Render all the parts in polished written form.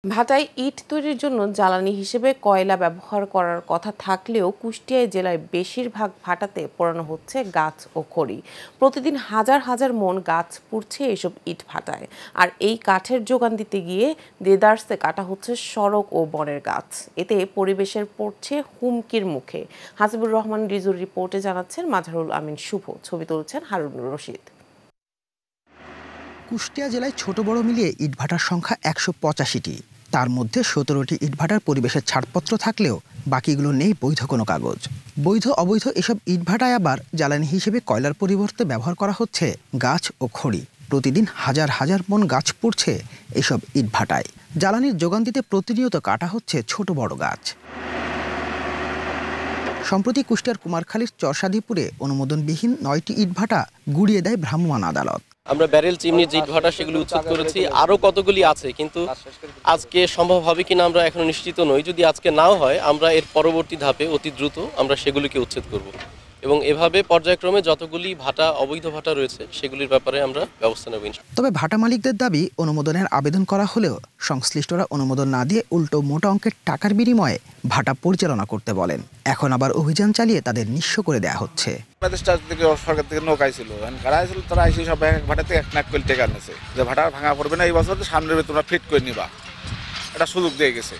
ভাটায় ইট তৈরির জন্য জ্বালানি হিসেবে কয়লা ব্যবহার করার কথা থাকলেও কুষ্টিয়া জেলায় বেশিরভাগ ভাটাতে পোড়ানো হচ্ছে গাছ ও খড়ি। প্রতিদিন হাজার হাজার মন গাছ পুড়ছে এসব ইট ভাটায়। আর এই কাঠের যোগান দিতে গিয়ে দেদারসে কাটা হচ্ছে সড়ক ও বনের গাছ। এতে পরিবেশের পড়ছে হুমকির মুখে। হাসিবুর রহমান রিজুর রিপোর্টে জানাচ্ছেন মাজহারুল আমিন শুভ, ছবি তুলছেন হারুনুর রশিদ। কুষ্টিয়া জেলায় ছোট বড় মিলিয়ে ইটভাটার সংখ্যা ১৮৫টি। তার মধ্যে ১৭টি ইটভাটার পরিবেশের ছাড়পত্র থাকলেও বাকিগুলো নেই বৈধ কোনো কাগজ। বৈধ অবৈধ এসব ইটভাটায় আবার জ্বালানি হিসেবে কয়লার পরিবর্তে ব্যবহার করা হচ্ছে গাছ ও খড়ি। প্রতিদিন হাজার হাজার মন গাছ পুড়ছে এসব ইটভাটায়। জ্বালানির যোগান দিতে প্রতিনিয়ত কাটা হচ্ছে ছোট বড় গাছ। সম্প্রতি কুষ্টিয়ার কুমারখালীর চরসাদীপুরে অনুমোদনবিহীন ৯টি ইটভাটা গুড়িয়ে দেয় ভ্রাম্যমাণ আদালত। আমরা ব্যারেল চিমনি যে ইটভাটা সেগুলো উচ্ছেদ করেছি, আরও কতগুলি আছে, কিন্তু আজকে সম্ভব হবে কিনা আমরা এখনো নিশ্চিত নই। যদি আজকে নাও হয়, আমরা এর পরবর্তী ধাপে অতি দ্রুত আমরা সেগুলিকে উচ্ছেদ করব এবং এভাবে পর্যায়ক্রমে যতগুলি ভাটা অবৈধ ভাটা রয়েছে সেগুলির ব্যাপারে আমরা ব্যবস্থা নেব। তবে ভাটা মালিকদের দাবি, অনুমোদনের আবেদন করা হলেও সংশ্লিষ্টরা অনুমোদন না দিয়ে উল্টো মোটা অঙ্কের টাকার বিনিময়ে ভাটা পরিচালনা করতে বলেন। এখন আবার অভিযান চালিয়ে তাদের নিঃস্ব করে দেওয়া হচ্ছে। সরকার থেকে নৌকাই ছিল, কারা ছিল, তারা এসে সব ভাটাতে ১ লাখ কোটি টাকা নিয়েছে যে ভাটা ভাঙা পড়বে না এই বছর, সামনের তোমরা ফিট করে নিবা, এটা সুযোগ দিয়ে গেছে।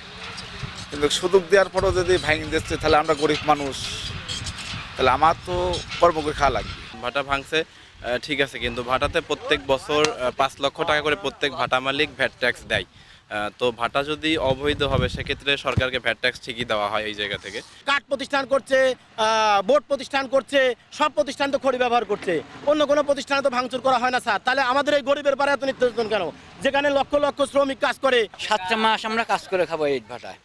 কিন্তু সুযোগ দেওয়ার পরও যদি ভাঙি দিচ্ছে, তাহলে আমরা গরিব মানুষ, তাহলে আমার তো কর্ম করে খাওয়া লাগবে। ভাটা ভাঙছে ঠিক আছে, কিন্তু ভাটাতে প্রত্যেক বছর ৫ লক্ষ টাকা করে প্রত্যেক ভাটা মালিক ভ্যাট ট্যাক্স দেয়। তো ভাটা যদি অবৈধ হবে সেক্ষেত্রে সরকারকে ভ্যাট ট্যাক্স ঠিকই দেওয়া হয় এই জায়গা থেকে। কাঠ প্রতিষ্ঠান করছে, বোর্ড প্রতিষ্ঠান করছে, সব প্রতিষ্ঠান তো খড়ি ব্যবহার করছে, অন্য কোনো প্রতিষ্ঠানে তো ভাঙচুর করা হয় না স্যার। তাহলে আমাদের এই গরিবের পাড়ায় এত নির্যাতন কেন, যেখানে লক্ষ লক্ষ শ্রমিক কাজ করে? 7 মাস আমরা কাজ করে খাবো ইট ভাটায়,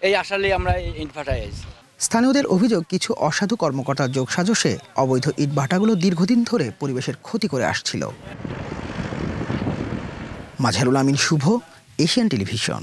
এই আসলে আমরা ইট ভাটায় আছি। স্থানীয়দের অভিযোগ, কিছু অসাধু কর্মকর্তার যোগসাজশে অবৈধ ইটভাটাগুলো দীর্ঘদিন ধরে পরিবেশের ক্ষতি করে আসছিল। মাজহারুল আমিন শুভ, এশিয়ান টেলিভিশন।